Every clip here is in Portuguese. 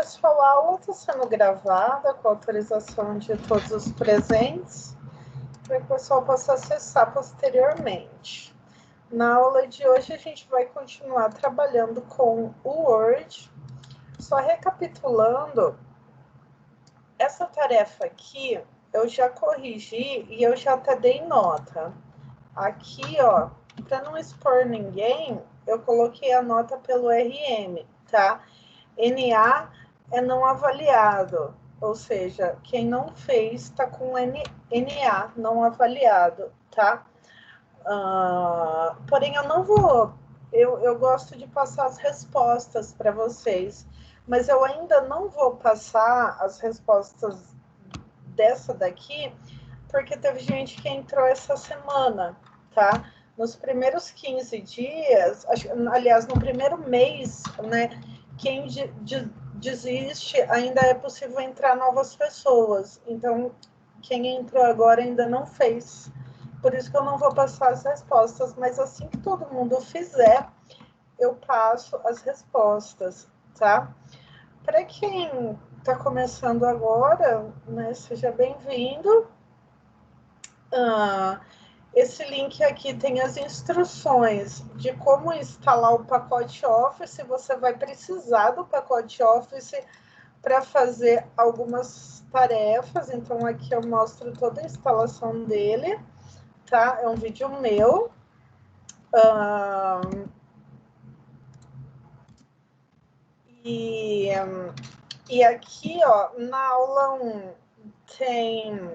pessoal, a aula está sendo gravada com autorização de todos os presentes, para que o pessoal possa acessar posteriormente. Na aula de hoje, a gente vai continuar trabalhando com o Word. Só recapitulando, essa tarefa aqui, eu já corrigi e eu já até dei nota. Aqui, ó, para não expor ninguém, eu coloquei a nota pelo RM, tá? NA é não avaliado, ou seja, quem não fez está com NA, não avaliado, tá? Porém, eu não vou... Eu gosto de passar as respostas para vocês, mas eu ainda não vou passar as respostas dessa daqui, porque teve gente que entrou essa semana, tá? Nos primeiros 15 dias, aliás, no primeiro mês, né, quem desiste, ainda é possível entrar novas pessoas. Então, quem entrou agora ainda não fez. Por isso que eu não vou passar as respostas, mas assim que todo mundo fizer, eu passo as respostas, tá? Para quem está começando agora, né, seja bem-vindo. Esse link aqui tem as instruções de como instalar o pacote Office. Você vai precisar do pacote Office para fazer algumas tarefas. Então, aqui eu mostro toda a instalação dele, tá? É um vídeo meu. E aqui, ó, na aula 1 tem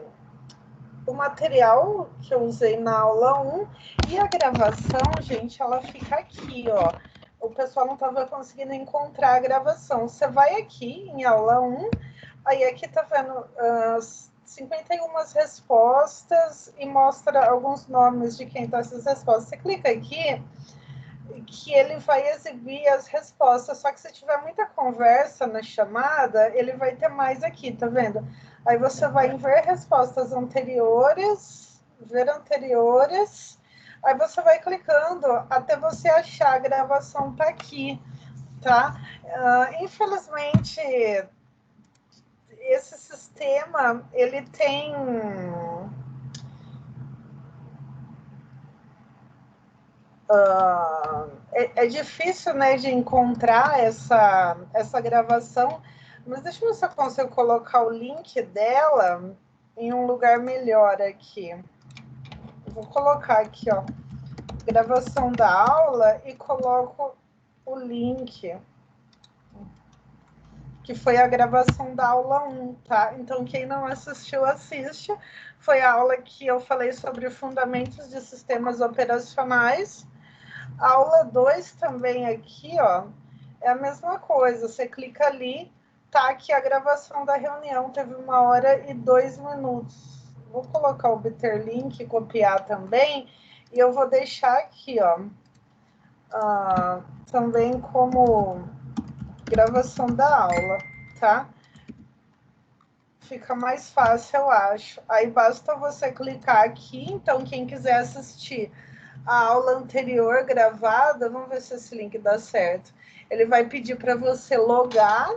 o material que eu usei na aula 1 e a gravação, gente, ela fica aqui, ó. O pessoal não estava conseguindo encontrar a gravação. Você vai aqui em aula 1, aí aqui tá vendo as 51 respostas e mostra alguns nomes de quem tá essas respostas. Você clica aqui que ele vai exibir as respostas, só que se tiver muita conversa na chamada, ele vai ter mais aqui, tá vendo? Aí você vai em ver respostas anteriores, ver anteriores, aí você vai clicando até você achar a gravação tá aqui, tá? Infelizmente, esse sistema, ele tem... É difícil, né, de encontrar essa gravação, mas deixa eu ver se eu consigo colocar o link dela em um lugar melhor aqui. Vou colocar aqui, ó, gravação da aula e coloco o link, que foi a gravação da aula 1, tá? Então, quem não assistiu, assiste. Foi a aula que eu falei sobre fundamentos de sistemas operacionais. A aula 2 também aqui, ó, é a mesma coisa. Você clica ali, tá aqui a gravação da reunião, teve 1h02. Vou colocar o obter link, copiar também, e eu vou deixar aqui, ó, também como gravação da aula, tá? Fica mais fácil, eu acho. Aí basta você clicar aqui, então quem quiser assistir a aula anterior gravada, vamos ver se esse link dá certo. Ele vai pedir para você logar,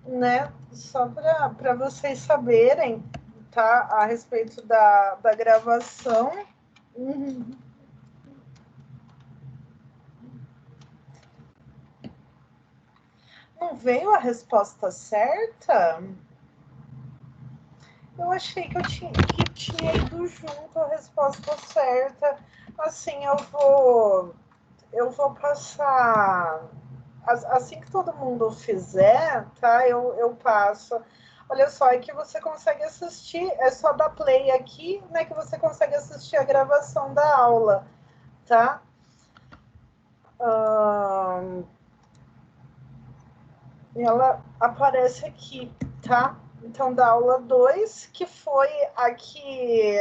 né? Só para vocês saberem, tá? A respeito da gravação. Não veio a resposta certa? Eu achei que tinha ido junto a resposta certa. Assim, eu vou passar, assim que todo mundo fizer, tá? Eu passo. Olha só, é que você consegue assistir, é só dar play aqui, né, que você consegue assistir a gravação da aula, tá? Ela aparece aqui, tá? Então, da aula 2, que foi aqui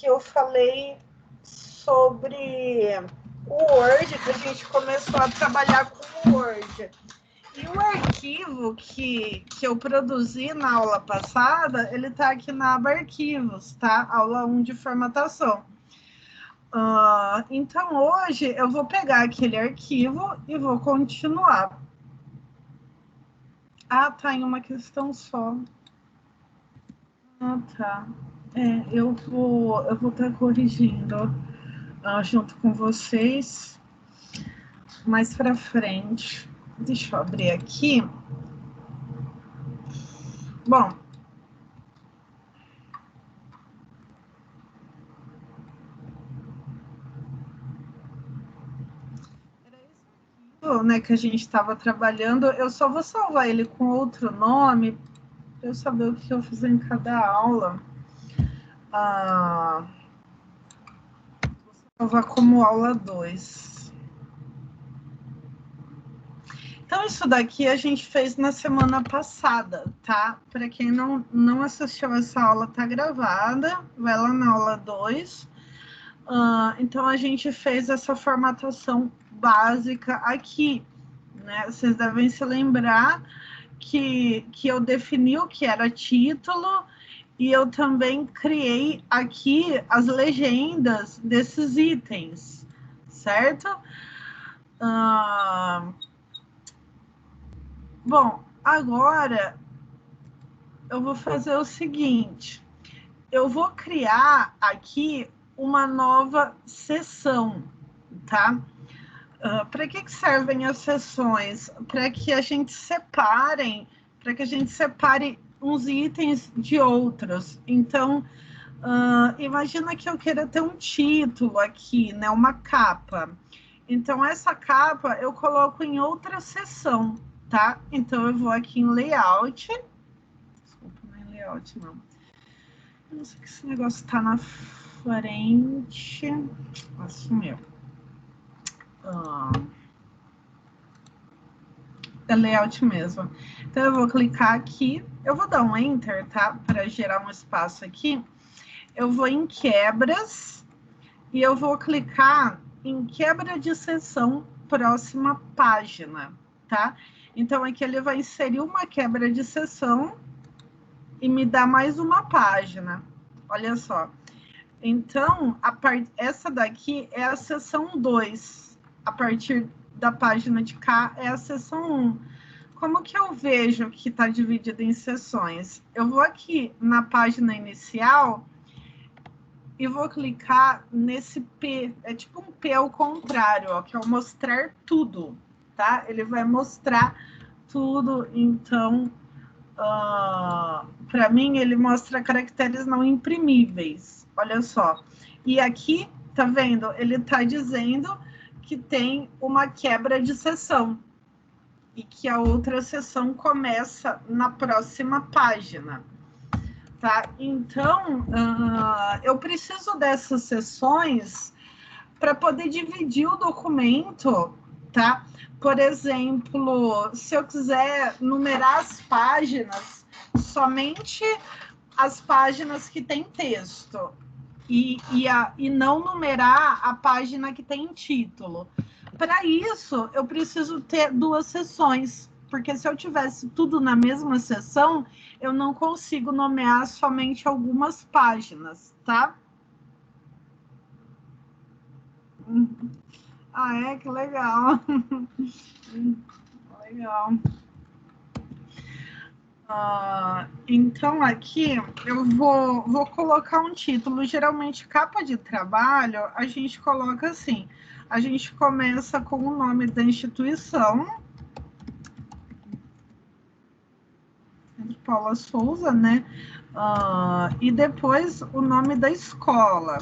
eu falei sobre o Word, que a gente começou a trabalhar com o Word. E o arquivo que eu produzi na aula passada, ele está aqui na aba Arquivos, tá? Aula 1 de formatação. Então, hoje eu vou pegar aquele arquivo e vou continuar. Ah, tá, em uma questão só. Ah, tá. Eu vou estar corrigindo junto com vocês mais para frente. Deixa eu abrir aqui. Bom, né, que a gente estava trabalhando, eu só vou salvar ele com outro nome para eu saber o que eu fiz em cada aula. Vou salvar como aula 2. Então, isso daqui a gente fez na semana passada, tá? Para quem não assistiu essa aula, tá gravada, vai lá na aula 2. Então, a gente fez essa formatação básica aqui, né? Vocês devem se lembrar que eu defini o que era título e eu também criei aqui as legendas desses itens, certo? Bom, agora eu vou fazer o seguinte, eu vou criar aqui uma nova seção, tá? Para que servem as seções? Para que a gente separe uns itens de outros. Então, imagina que eu queira ter um título aqui, né? Uma capa. Então, essa capa eu coloco em outra seção, tá? Então, eu vou aqui em Layout. Desculpa, não é Layout, não. Eu não sei que esse negócio tá na frente. Assumiu. É Layout mesmo. Então, eu vou clicar aqui. Eu vou dar um Enter, tá? Para gerar um espaço aqui. Eu vou em Quebras. E eu vou clicar em Quebra de seção, próxima página, tá? Então, aqui ele vai inserir uma quebra de seção e me dá mais uma página. Olha só. Então, essa daqui é a seção 2. A partir da página de cá é a seção 1. Como que eu vejo que está dividido em seções? Eu vou aqui na página inicial e vou clicar nesse P. É tipo um P ao contrário, ó, que é o mostrar tudo, tá? Ele vai mostrar tudo, então, para mim, ele mostra caracteres não imprimíveis. Olha só. E aqui, tá vendo? Ele tá dizendo que tem uma quebra de seção e que a outra seção começa na próxima página. Tá? Então, eu preciso dessas seções para poder dividir o documento, tá? Por exemplo, se eu quiser numerar as páginas, somente as páginas que tem texto, e não numerar a página que tem título. Para isso, eu preciso ter duas seções, porque se eu tivesse tudo na mesma seção, eu não consigo nomear somente algumas páginas, tá? Ah, que legal. Legal. Então, aqui eu vou colocar um título. Geralmente, capa de trabalho, a gente coloca assim. A gente começa com o nome da instituição. Paula Souza, né? E depois o nome da escola.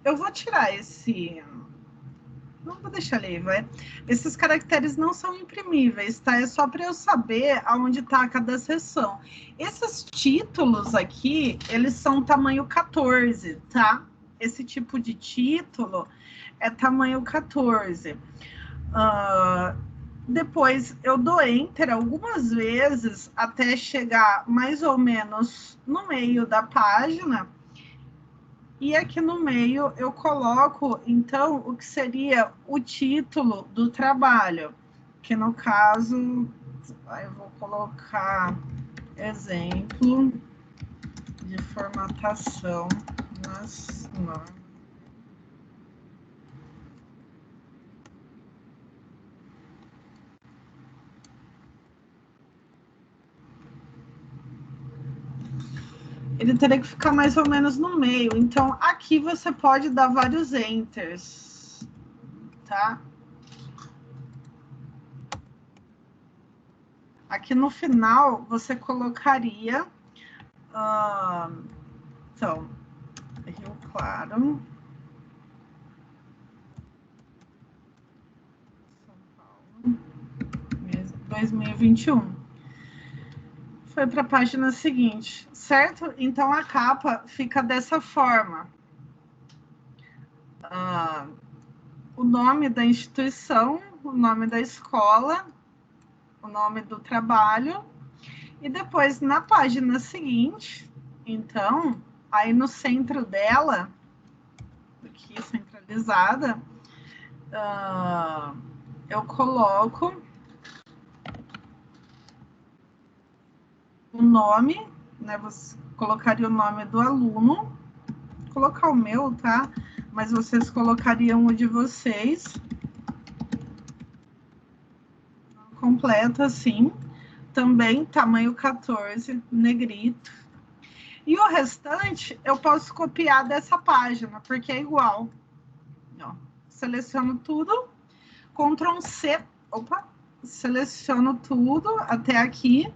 Eu vou tirar esse... Não vou deixar ali, vai. Esses caracteres não são imprimíveis, tá? É só para eu saber aonde está cada seção. Esses títulos aqui, eles são tamanho 14, tá? Esse tipo de título é tamanho 14. Depois eu dou Enter algumas vezes até chegar mais ou menos no meio da página. E aqui no meio eu coloco, então, o que seria o título do trabalho, que no caso, eu vou colocar exemplo de formatação nas normas. Ele teria que ficar mais ou menos no meio. Então, aqui você pode dar vários enters, tá? Aqui no final, você colocaria... então, Rio Claro... São Paulo... 2021. Foi para a página seguinte, certo? Então, a capa fica dessa forma. O nome da instituição, o nome da escola, o nome do trabalho, e depois, na página seguinte, então, aí no centro dela, aqui centralizada, eu coloco o nome, né? Você colocaria o nome do aluno, vou colocar o meu, tá? Mas vocês colocariam o de vocês. Completo, assim. Também, tamanho 14, negrito. E o restante, eu posso copiar dessa página, porque é igual. Ó, seleciono tudo. Ctrl C. Opa! Seleciono tudo até aqui.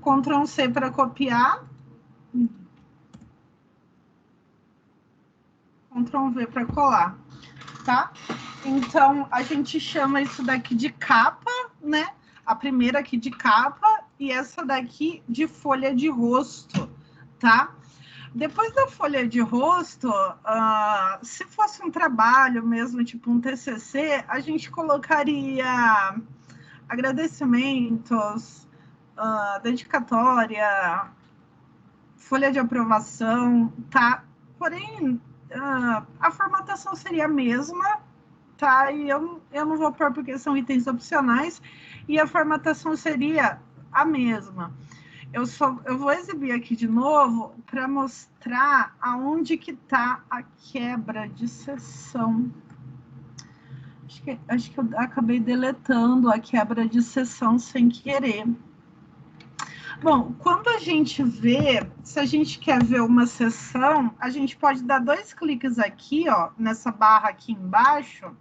Ctrl C para copiar. Ctrl V para colar, tá? Então, a gente chama isso daqui de capa, né? A primeira aqui de capa e essa daqui de folha de rosto, tá? Depois da folha de rosto, se fosse um trabalho mesmo, tipo um TCC, a gente colocaria agradecimentos, dedicatória, folha de aprovação, tá? Porém, a formatação seria a mesma, tá? E eu não vou pôr porque são itens opcionais, e a formatação seria a mesma. Eu vou exibir aqui de novo para mostrar aonde que está a quebra de seção. Acho que eu acabei deletando a quebra de seção sem querer. Bom, quando a gente vê, se a gente quer ver uma seção, a gente pode dar 2 cliques aqui, ó, nessa barra aqui embaixo.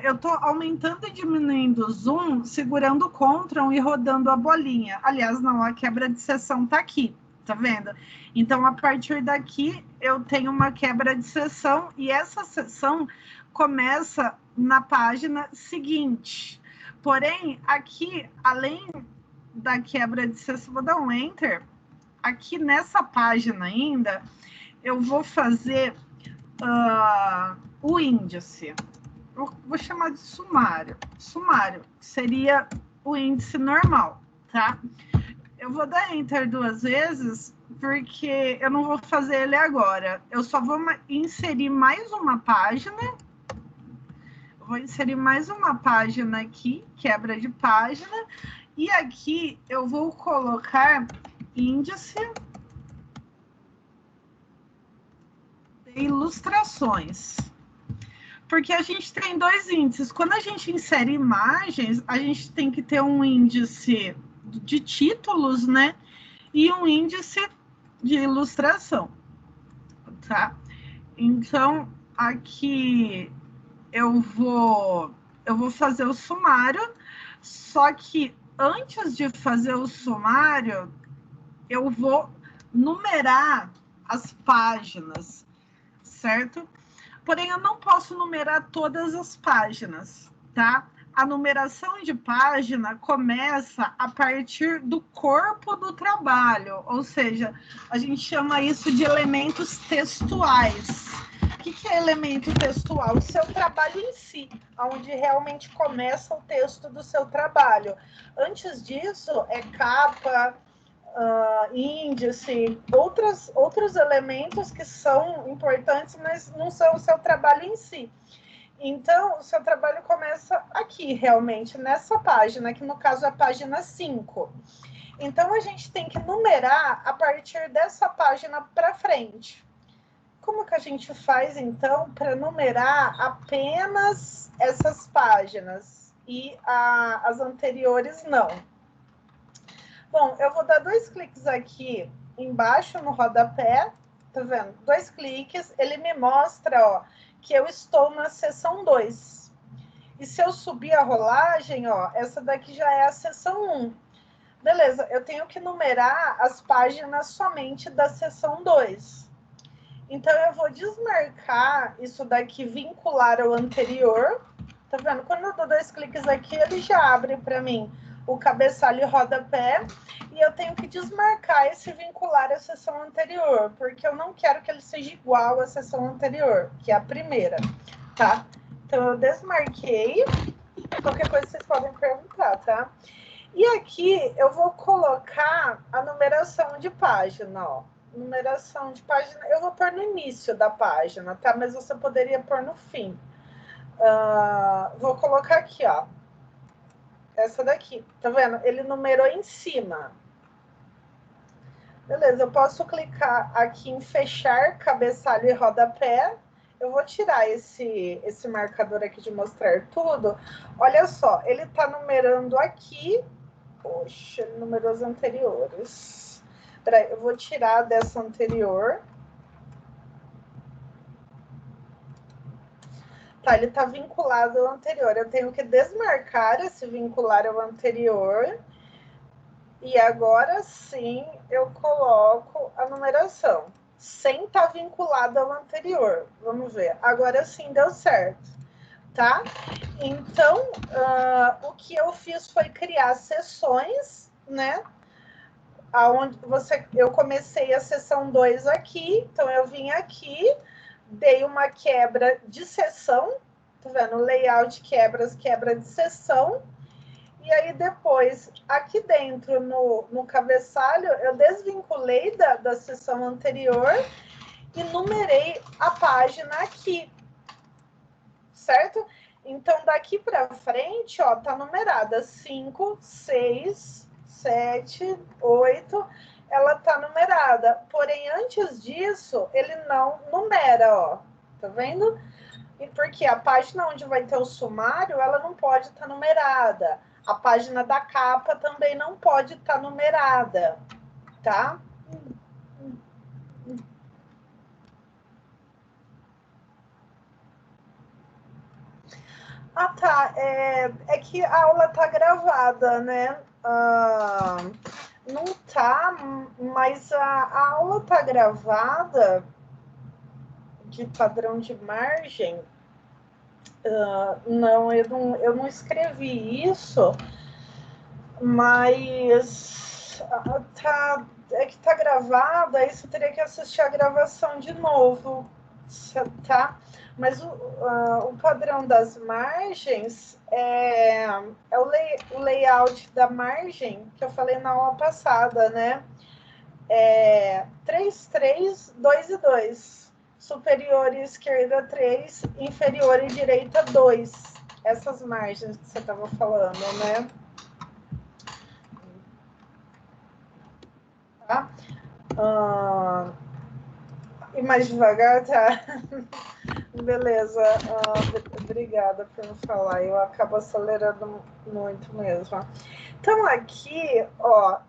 Eu estou aumentando e diminuindo o zoom, segurando o Ctrl e rodando a bolinha. Aliás, não, a quebra de seção está aqui, tá vendo? Então, a partir daqui, eu tenho uma quebra de seção e essa seção começa na página seguinte. Porém, aqui, além da quebra de seção, vou dar um Enter. Aqui nessa página ainda, eu vou fazer o índice. Eu vou chamar de sumário. Sumário seria o índice normal, tá? Eu vou dar Enter 2 vezes, porque eu não vou fazer ele agora. Eu só vou inserir mais uma página. Eu vou inserir mais uma página aqui, quebra de página. E aqui eu vou colocar índice de ilustrações. Porque a gente tem 2 índices. Quando a gente insere imagens, a gente tem que ter um índice de títulos, né? E um índice de ilustração, tá? Então, aqui eu vou fazer o sumário, só que antes de fazer o sumário, eu vou numerar as páginas, certo? Porém, eu não posso numerar todas as páginas, tá? A numeração de página começa a partir do corpo do trabalho, ou seja, a gente chama isso de elementos textuais. O que é elemento textual? O seu trabalho em si, onde realmente começa o texto do seu trabalho. Antes disso, é capa, índice, outros elementos que são importantes, mas não são o seu trabalho em si. Então, o seu trabalho começa aqui, realmente, nessa página, que no caso é a página 5. Então, a gente tem que numerar a partir dessa página para frente. Como que a gente faz, então, para numerar apenas essas páginas e as anteriores não? Bom, eu vou dar 2 cliques aqui embaixo no rodapé, tá vendo? 2 cliques, ele me mostra, ó, que eu estou na seção 2. E se eu subir a rolagem, ó, essa daqui já é a seção 1. Beleza, eu tenho que numerar as páginas somente da seção 2. Então, eu vou desmarcar isso daqui, vincular ao anterior. Tá vendo? Quando eu dou 2 cliques aqui, ele já abre para mim o cabeçalho e rodapé. E eu tenho que desmarcar esse vincular à seção anterior, porque eu não quero que ele seja igual à seção anterior, que é a primeira, tá? Então, eu desmarquei. Qualquer coisa vocês podem perguntar, tá? E aqui eu vou colocar a numeração de página, ó. Numeração de página, eu vou pôr no início da página, tá? Mas você poderia pôr no fim. Vou colocar aqui, ó. Essa daqui, tá vendo? Ele numerou em cima. Beleza, eu posso clicar aqui em fechar cabeçalho e rodapé. Eu vou tirar esse marcador aqui de mostrar tudo. Olha só, ele tá numerando aqui. Poxa, ele numerou os anteriores. Peraí, eu vou tirar dessa anterior. Tá, ele tá vinculado ao anterior. Eu tenho que desmarcar esse vincular ao anterior. E agora sim eu coloco a numeração, sem estar vinculado ao anterior. Vamos ver. Agora sim deu certo, tá? Então, o que eu fiz foi criar sessões, né? Aonde eu comecei a sessão 2 aqui, então eu vim aqui, dei uma quebra de sessão, tá vendo? Layout quebra de sessão. E aí depois, aqui dentro no cabeçalho, eu desvinculei da sessão anterior e numerei a página aqui, certo? Então, daqui para frente, ó, tá numerada 5, 6, 7, 8, ela tá numerada. Porém, antes disso, ele não numera, ó, tá vendo? E porque a página onde vai ter o sumário, ela não pode estar numerada. A página da capa também não pode estar numerada, tá? Ah, tá. É que a aula tá gravada, né? Não tá, mas a aula tá gravada de padrão de margem. Não, eu não escrevi isso, mas é que tá gravada, aí você teria que assistir a gravação de novo, tá? Mas o padrão das margens é o layout da margem que eu falei na aula passada, né? 3, 3, 2 e 2. Superior e esquerda 3, inferior e direita 2. Essas margens que você estava falando, né? Tá? E mais devagar, tá? Beleza. Obrigada por me falar. Eu acabo acelerando muito mesmo. Então, aqui, ó,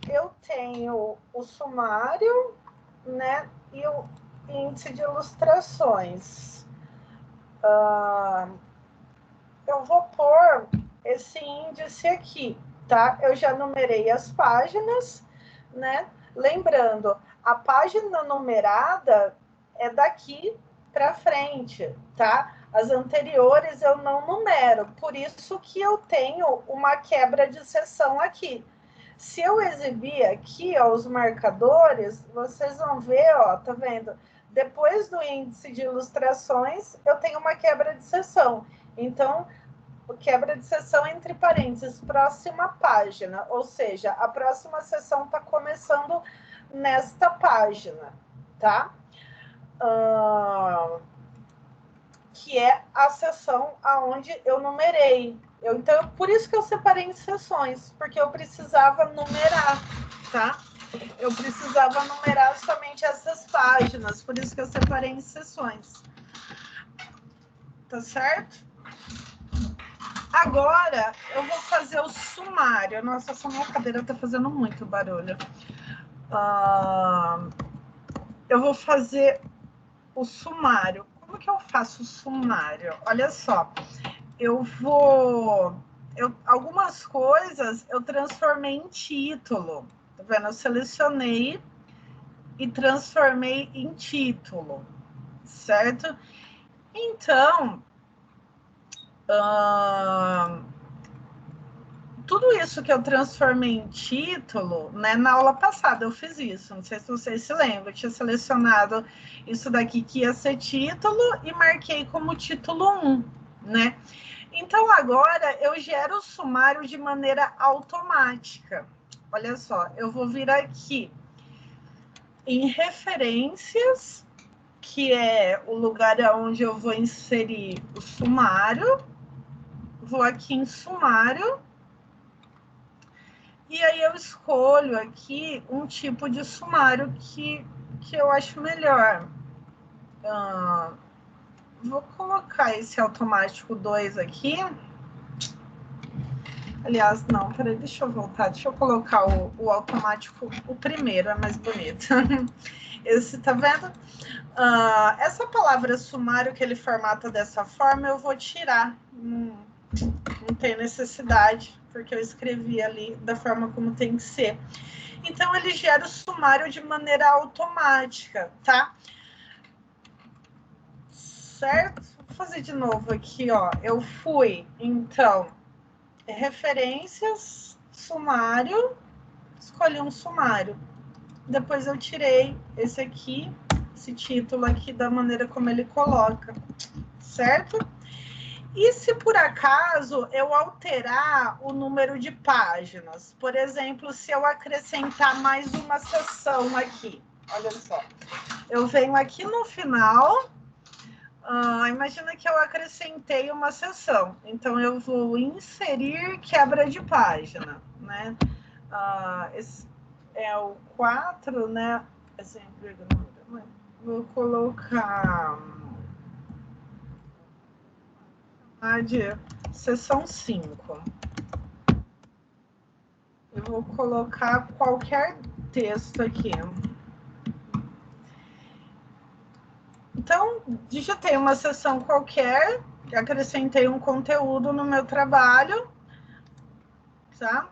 eu tenho o sumário, né? E o índice de ilustrações. Eu vou pôr esse índice aqui, tá? Eu já numerei as páginas, né? Lembrando, a página numerada é daqui para frente, tá? As anteriores eu não numero, por isso que eu tenho uma quebra de seção aqui. Se eu exibir aqui, ó, os marcadores, vocês vão ver, ó, tá vendo? Depois do índice de ilustrações, eu tenho uma quebra de seção. Então, quebra de seção entre parênteses, próxima página, ou seja, a próxima sessão está começando nesta página, tá? que é a seção aonde eu numerei. Então, por isso que eu separei em seções, porque eu precisava numerar, tá? Eu precisava numerar somente essas páginas, por isso que eu separei em seções. Tá certo? Agora, eu vou fazer o sumário. Nossa, essa minha cadeira tá fazendo muito barulho. Eu vou fazer o sumário. Como que eu faço o sumário? Olha só, algumas coisas eu transformei em título. Tá vendo? Eu selecionei e transformei em título, certo? Então, tudo isso que eu transformei em título, né? Na aula passada eu fiz isso, não sei se vocês se lembram, eu tinha selecionado isso daqui que ia ser título e marquei como título 1, né? Então, agora eu gero o sumário de maneira automática. Olha só, eu vou vir aqui em referências, que é o lugar onde eu vou inserir o sumário. Vou aqui em sumário. E aí eu escolho aqui um tipo de sumário que eu acho melhor. Vou colocar esse automático 2 aqui. Aliás, não, peraí, deixa eu voltar. Deixa eu colocar o automático, o primeiro, é mais bonito. Esse, tá vendo? Essa palavra sumário que ele formata dessa forma, eu vou tirar. Não tem necessidade, porque eu escrevi ali da forma como tem que ser. Então, ele gera o sumário de maneira automática, tá? Certo? Vou fazer de novo aqui, ó. Eu fui, então, referências, sumário, escolhi um sumário. Depois eu tirei esse aqui, esse título aqui, da maneira como ele coloca, certo? E se por acaso eu alterar o número de páginas, por exemplo, se eu acrescentar mais uma seção aqui, olha só, eu venho aqui no final, imagina que eu acrescentei uma seção, então eu vou inserir quebra de página, né? Esse é o 4, né? Vou colocar de seção 5. Eu vou colocar qualquer texto aqui. Então, digitei uma seção qualquer, acrescentei um conteúdo no meu trabalho, tá?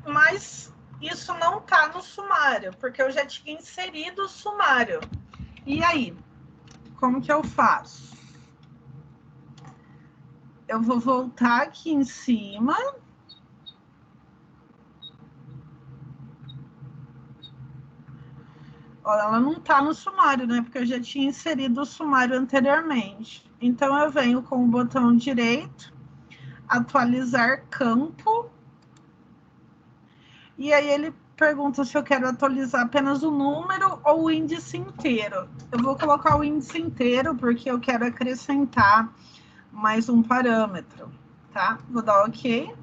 Mas isso não tá no sumário, porque eu já tinha inserido o sumário. E aí, como que eu faço? Eu vou voltar aqui em cima. Olha, ela não tá no sumário, né? Porque eu já tinha inserido o sumário anteriormente. Então, eu venho com o botão direito, atualizar campo. E aí ele pergunta se eu quero atualizar apenas o número ou o índice inteiro. Eu vou colocar o índice inteiro, porque eu quero acrescentar mais um parâmetro, tá? Vou dar OK.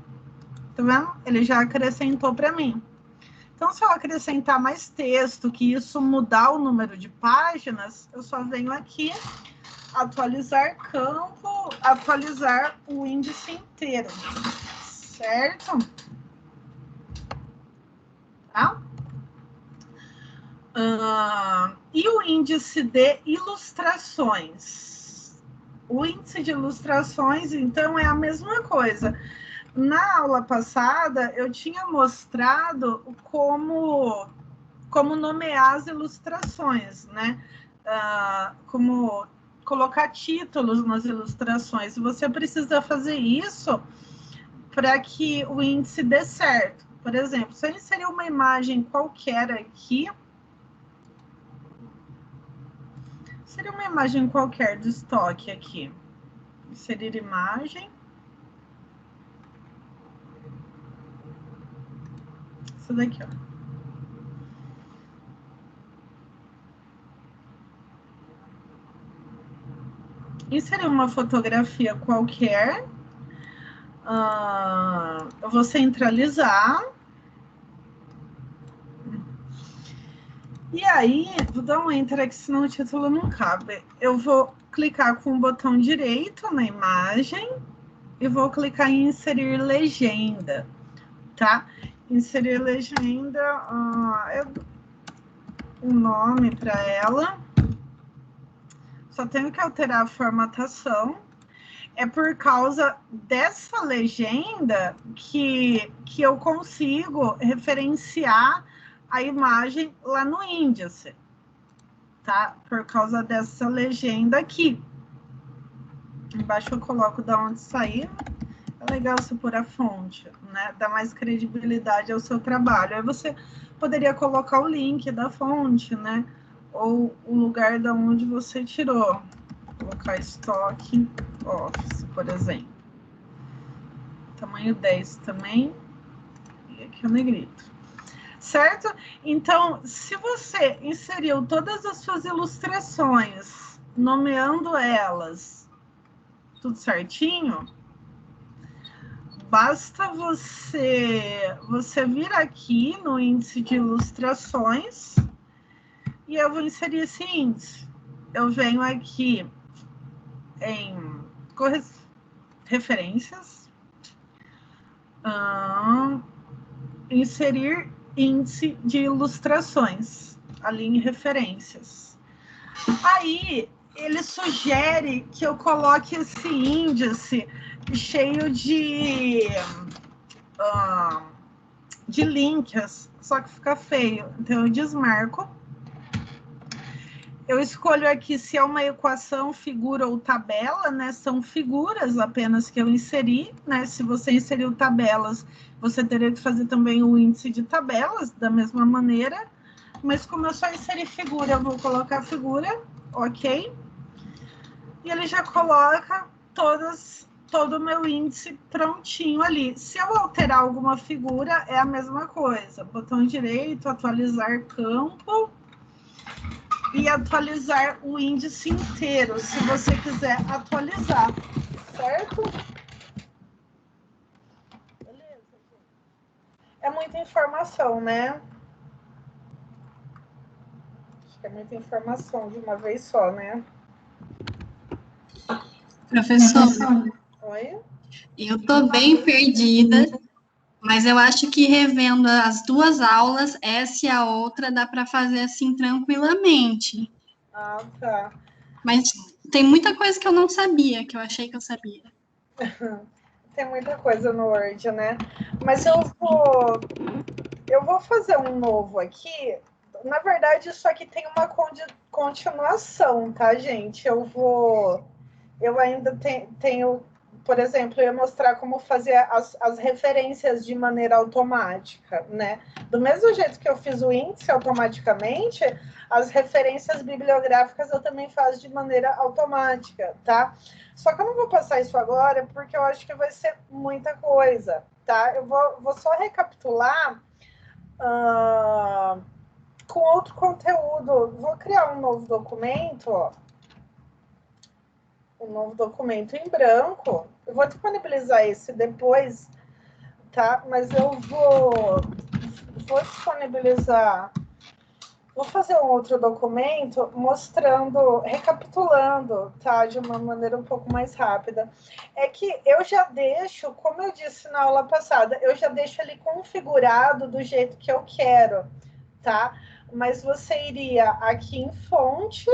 Tá vendo? Ele já acrescentou para mim. Então, se eu acrescentar mais texto, que isso mudar o número de páginas, eu só venho aqui, atualizar campo, atualizar o índice inteiro, certo? Tá? E o índice de ilustrações? O índice de ilustrações, então, é a mesma coisa. Na aula passada, eu tinha mostrado como nomear as ilustrações, né? Como colocar títulos nas ilustrações. Você precisa fazer isso para que o índice dê certo. Por exemplo, se eu inserir uma imagem qualquer aqui, seria uma imagem qualquer do estoque aqui. Inserir imagem. Isso daqui, ó. inserir uma fotografia qualquer, eu vou centralizar, e aí, vou dar um enter aqui, senão o título não cabe. Eu vou clicar com o botão direito na imagem, e vou clicar em inserir legenda, tá? Inserir legenda, um nome para ela. Só tenho que alterar a formatação. É por causa dessa legenda que eu consigo referenciar a imagem lá no índice, tá? Por causa dessa legenda aqui. Embaixo eu coloco de onde saiu. É legal você pôr a fonte, né? Dá mais credibilidade ao seu trabalho. Aí você poderia colocar o link da fonte, né? Ou o lugar de onde você tirou. Vou colocar estoque Office, por exemplo. Tamanho 10 também. E aqui o negrito. Certo? Então, se você inseriu todas as suas ilustrações, nomeando elas, tudo certinho, basta você vir aqui no índice de ilustrações e eu vou inserir esse índice. Eu venho aqui em referências, inserir índice de ilustrações, ali em referências. Aí ele sugere que eu coloque esse índice cheio de links, só que fica feio. Então eu desmarco. Eu escolho aqui se é uma equação, figura ou tabela, né? São figuras apenas que eu inseri, né? Se você inseriu tabelas, você teria que fazer também o índice de tabelas, da mesma maneira. Mas como eu só inseri figura, eu vou colocar figura, ok? E ele já coloca todo o meu índice prontinho ali. Se eu alterar alguma figura, é a mesma coisa. Botão direito, atualizar campo. E atualizar o índice inteiro, se você quiser atualizar, certo? Beleza. É muita informação, né? Acho que é muita informação de uma vez só, né? Professor, Oi? eu tô bem perdida, mas eu acho que revendo as duas aulas, essa e a outra, dá para fazer assim tranquilamente. Ah, tá. Mas tem muita coisa que eu não sabia, que eu achei que eu sabia. Tem muita coisa no Word, né? Mas eu vou fazer um novo aqui. Na verdade, isso aqui tem uma continuação, tá, gente? Eu ainda tenho, por exemplo, eu ia mostrar como fazer as referências de maneira automática, né? Do mesmo jeito que eu fiz o índice automaticamente, as referências bibliográficas eu também faço de maneira automática, tá? Só que eu não vou passar isso agora, porque eu acho que vai ser muita coisa, tá? Eu vou só recapitular com outro conteúdo. Vou criar um novo documento, ó. Um novo documento em branco. Eu vou disponibilizar esse depois, tá? Mas eu vou disponibilizar. Vou fazer um outro documento mostrando, recapitulando, tá? De uma maneira um pouco mais rápida. É que eu já deixo, como eu disse na aula passada, eu já deixo ele configurado do jeito que eu quero, tá? Mas você iria aqui em fonte,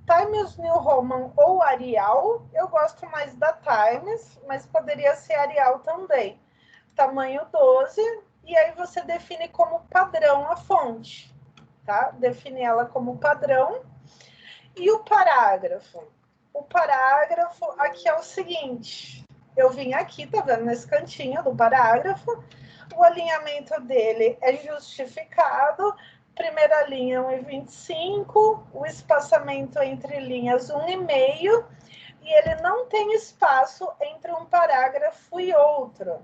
Times New Roman ou Arial. Eu gosto mais da Times, mas poderia ser Arial também. Tamanho 12, e aí você define como padrão a fonte, tá? Define ela como padrão. E o parágrafo? O parágrafo aqui é o seguinte, eu vim aqui, tá vendo, nesse cantinho do parágrafo, o alinhamento dele é justificado, primeira linha 1,25, o espaçamento entre linhas 1,5, e ele não tem espaço entre um parágrafo e outro,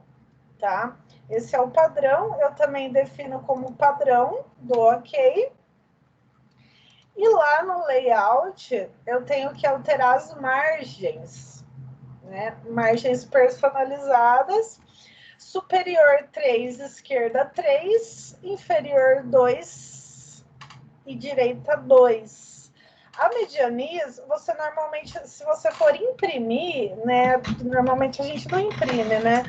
tá? Esse é o padrão, eu também defino como padrão do ok. E lá no layout, eu tenho que alterar as margens, né? Margens personalizadas, superior 3, esquerda 3, inferior 2 e direita 2. A medianiz, você normalmente, se você for imprimir, né? Normalmente a gente não imprime, né?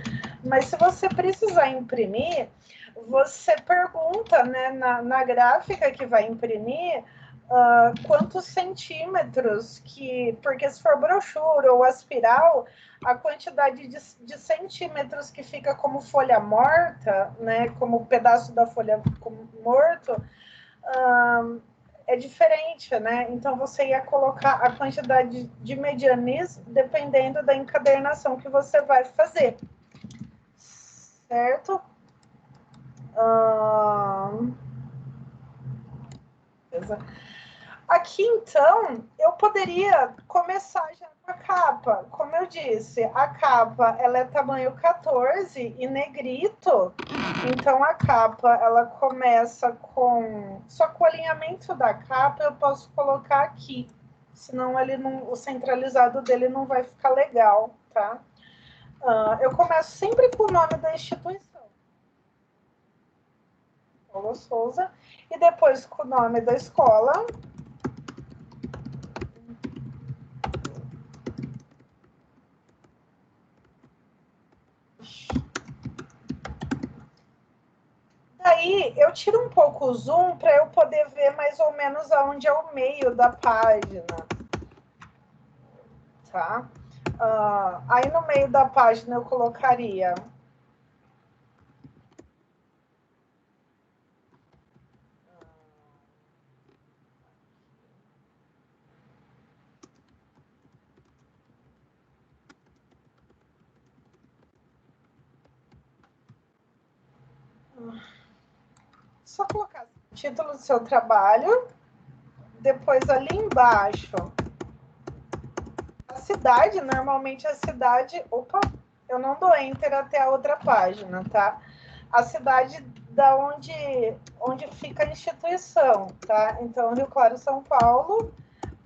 Mas se você precisar imprimir, você pergunta, né, na gráfica que vai imprimir, quantos centímetros que, porque se for brochura ou aspiral, a quantidade de centímetros que fica como folha morta, né, como pedaço da folha morto, é diferente, né? Então você ia colocar a quantidade de medianiz dependendo da encadernação que você vai fazer, certo? Aqui, então, eu poderia começar já com a capa. Como eu disse, a capa ela é tamanho 14 e negrito. Então, a capa ela começa com... Só que o alinhamento da capa eu posso colocar aqui. Senão ele não... o centralizado dele não vai ficar legal, tá? Eu começo sempre com o nome da instituição. Paula Souza. E depois com o nome da escola. Daí eu tiro um pouco o zoom para eu poder ver mais ou menos aonde é o meio da página, tá? Aí no meio da página eu colocaria só colocar o título do seu trabalho, depois ali embaixo a cidade, normalmente a cidade, opa, eu não dou enter até a outra página, tá? A cidade da onde fica a instituição, tá? Então, Rio Claro, São Paulo,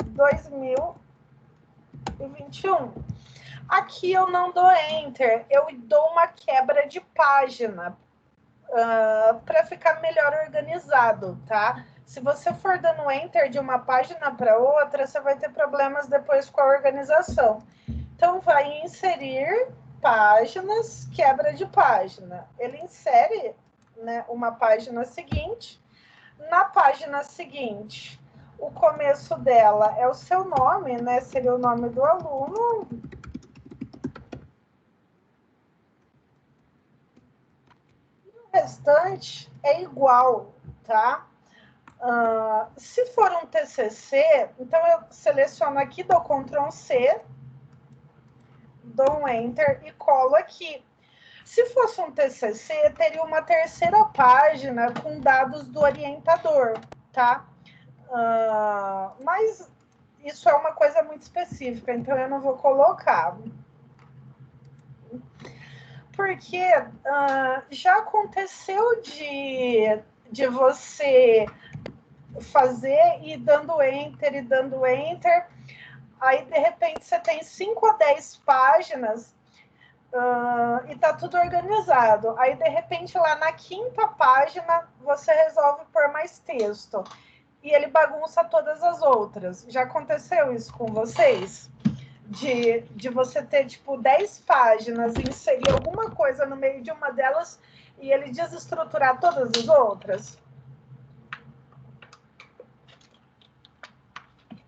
2021. Aqui eu não dou enter, eu dou uma quebra de página para ficar melhor organizado, tá? Se você for dando enter de uma página para outra, você vai ter problemas depois com a organização. Então, vai inserir páginas, quebra de página. Ele insere, né, uma página seguinte. Na página seguinte, o começo dela é o seu nome, né? Seria o nome do aluno. O restante é igual, tá? Se for um TCC, então eu seleciono aqui, dou Ctrl C, dou um Enter e colo aqui. Se fosse um TCC, teria uma terceira página com dados do orientador, tá? Mas isso é uma coisa muito específica, então eu não vou colocar. Porque já aconteceu de você fazer e dando enter, aí de repente você tem 5 ou 10 páginas e tá tudo organizado. Aí de repente lá na quinta página você resolve pôr mais texto e ele bagunça todas as outras. Já aconteceu isso com vocês? De você ter tipo 10 páginas e inserir alguma coisa no meio de uma delas e ele desestruturar todas as outras?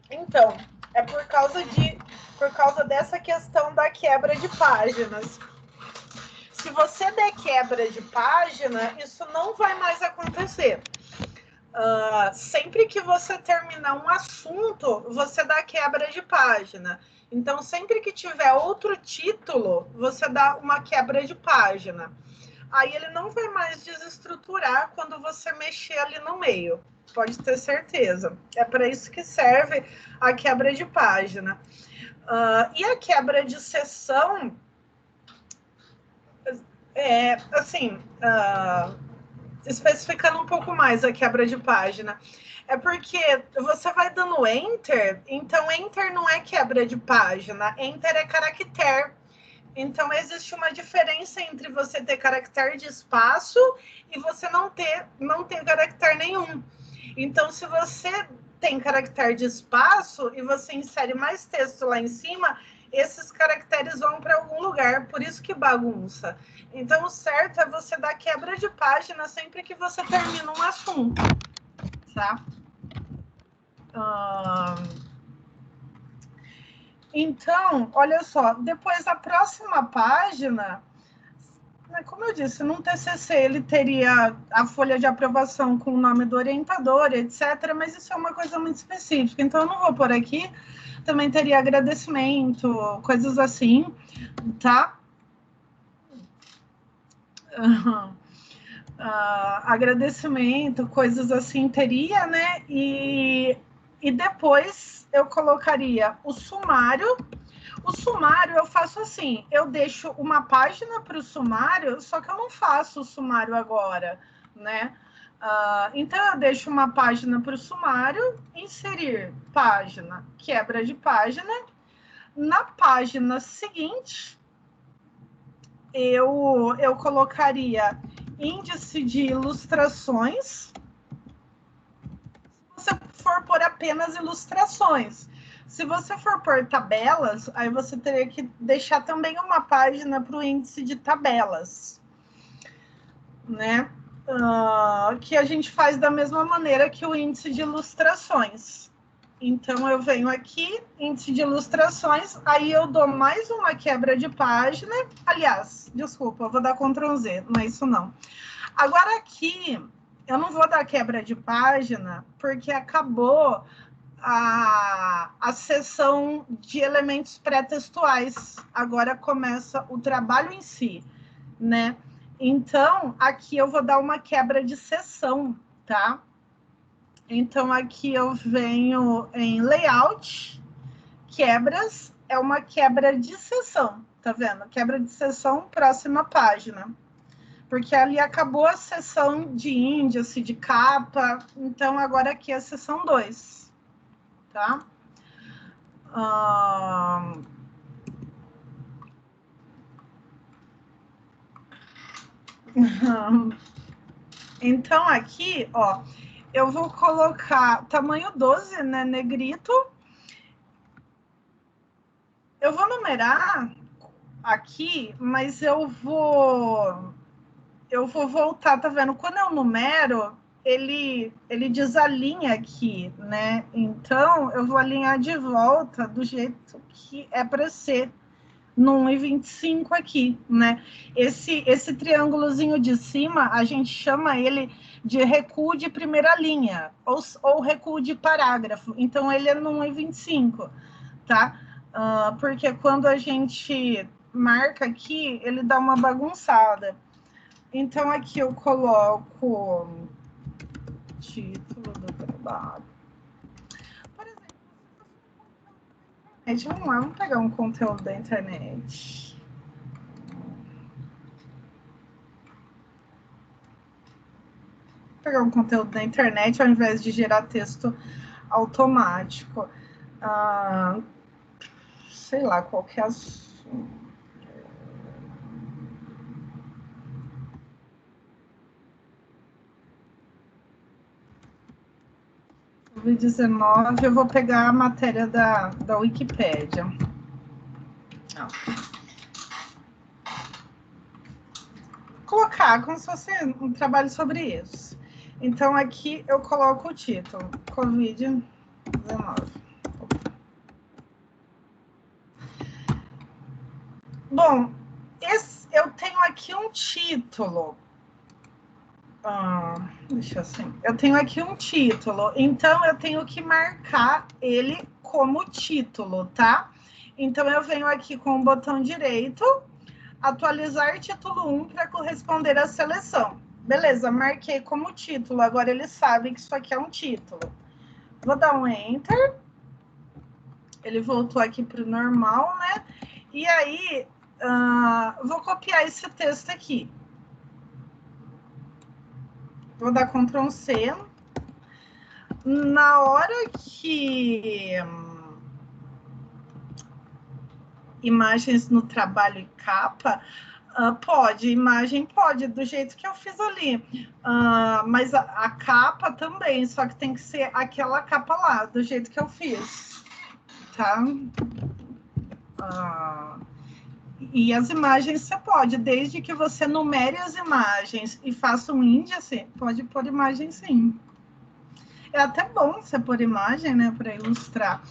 Então, é por causa dessa questão da quebra de páginas. Se você der quebra de página, isso não vai mais acontecer. Sempre que você terminar um assunto, você dá quebra de página. Então, sempre que tiver outro título, você dá uma quebra de página. Aí ele não vai mais desestruturar quando você mexer ali no meio. Pode ter certeza. É para isso que serve a quebra de página. E a quebra de seção, assim, especificando um pouco mais a quebra de página. É porque você vai dando Enter, então Enter não é quebra de página, Enter é caractere. Então, existe uma diferença entre você ter caractere de espaço e você não ter caractere nenhum. Então, se você tem caractere de espaço e você insere mais texto lá em cima, esses caracteres vão para algum lugar, por isso que bagunça. Então, o certo é você dar quebra de página sempre que você termina um assunto, tá? Então, olha só, depois a próxima página, como eu disse, num TCC ele teria a folha de aprovação com o nome do orientador, etc., mas isso é uma coisa muito específica, então eu não vou pôr aqui. Também teria agradecimento, coisas assim, tá? Agradecimento, coisas assim teria, né? E depois eu colocaria o sumário. O sumário eu faço assim, eu deixo uma página para o sumário, só que eu não faço o sumário agora, né? Então eu deixo uma página para o sumário, inserir página, quebra de página. Na página seguinte, eu colocaria índice de ilustrações. Se você for por apenas ilustrações. Se você for por tabelas, aí você teria que deixar também uma página para o índice de tabelas, né? Que a gente faz da mesma maneira que o índice de ilustrações. Então, eu venho aqui, índice de ilustrações, aí eu dou mais uma quebra de página. Aliás, desculpa, eu vou dar Ctrl Z, não é isso não. Agora aqui, eu não vou dar quebra de página, porque acabou a seção de elementos pré-textuais. Agora começa o trabalho em si, né? Então, aqui eu vou dar uma quebra de seção, tá? Então, aqui eu venho em layout, quebras, é uma quebra de seção, tá vendo? Quebra de seção, próxima página. Porque ali acabou a seção de índice, de capa, então agora aqui é a seção 2. Tá? Então, aqui, ó, eu vou colocar tamanho 12, né, negrito. Eu vou numerar aqui, mas eu vou voltar, tá vendo? Quando eu numero, ele desalinha aqui, né? Então, eu vou alinhar de volta do jeito que é para ser, no 1,25 aqui, né? Esse triângulozinho de cima, a gente chama ele de recuo de primeira linha, ou recuo de parágrafo. Então, ele é no 1,25, tá? Porque quando a gente marca aqui, ele dá uma bagunçada. Então, aqui eu coloco título do trabalho. Por exemplo, vamos lá, vamos pegar um conteúdo da internet. Vou pegar um conteúdo da internet ao invés de gerar texto automático. Sei lá, qualquer assunto. Covid-19, eu vou pegar a matéria da Wikipédia. Colocar como se fosse um trabalho sobre isso. Então, aqui eu coloco o título, Covid-19. Bom, eu tenho aqui um título. Deixa eu assim. Eu tenho aqui um título, então eu tenho que marcar ele como título, tá? Então, eu venho aqui com o botão direito, atualizar título 1 para corresponder à seleção. Beleza, marquei como título, agora ele sabe que isso aqui é um título. Vou dar um Enter. Ele voltou aqui para o normal, né? E aí, vou copiar esse texto aqui. Vou dar Ctrl C. Na hora que imagens no trabalho e capa, pode, imagem pode, do jeito que eu fiz ali. Mas a capa também, só que tem que ser aquela capa lá, do jeito que eu fiz. Tá? E as imagens você pode, desde que você numere as imagens e faça um índice, pode pôr imagem sim. É até bom você pôr imagem, né, para ilustrar.